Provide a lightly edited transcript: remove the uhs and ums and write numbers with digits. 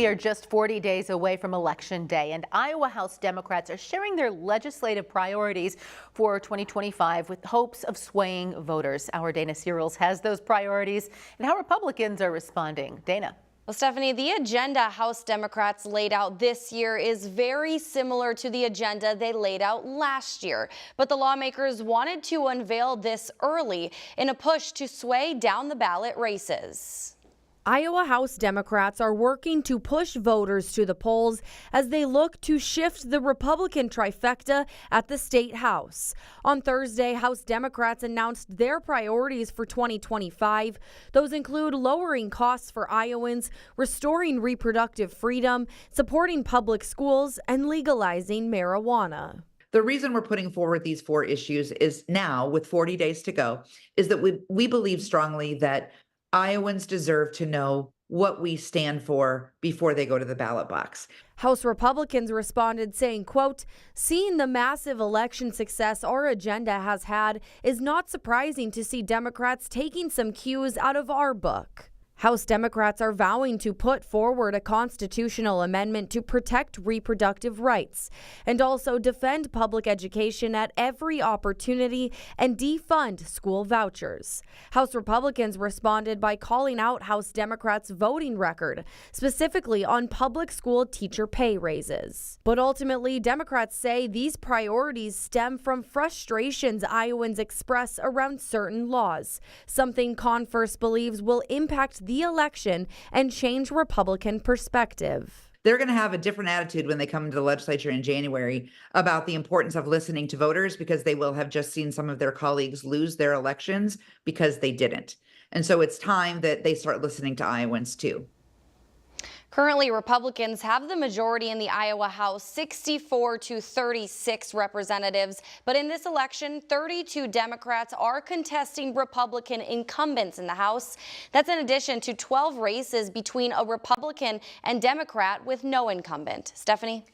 We are just 40 days away from Election Day, and Iowa House Democrats are sharing their legislative priorities for 2025 with hopes of swaying voters. Our Dana Searles has those priorities and how Republicans are responding. Dana. Well, Stephanie, the agenda House Democrats laid out this year is very similar to the agenda they laid out last year. But the lawmakers wanted to unveil this early in a push to sway down the ballot races. Iowa House Democrats are working to push voters to the polls as they look to shift the Republican trifecta at the state house. On Thursday, House Democrats announced their priorities for 2025. Those include lowering costs for Iowans, restoring reproductive freedom, supporting public schools, and legalizing marijuana. The reason we're putting forward these 4 issues is now, with 40 days to go, is that we believe strongly that Iowans deserve to know what we stand for before they go to the ballot box. House Republicans responded saying, quote, "Seeing the massive election success our agenda has had is not surprising to see Democrats taking some cues out of our book." House Democrats are vowing to put forward a constitutional amendment to protect reproductive rights and also defend public education at every opportunity and defund school vouchers. House Republicans responded by calling out House Democrats' voting record, specifically on public school teacher pay raises. But ultimately, Democrats say these priorities stem from frustrations Iowans express around certain laws, something Converse believes will impact the election and change Republican perspective. They're going to have a different attitude when they come to the legislature in January about the importance of listening to voters, because they will have just seen some of their colleagues lose their elections because they didn't. And so it's time that they start listening to Iowans too. Currently, Republicans have the majority in the Iowa House, 64 to 36 representatives. But in this election, 32 Democrats are contesting Republican incumbents in the House. That's in addition to 12 races between a Republican and Democrat with no incumbent. Stephanie?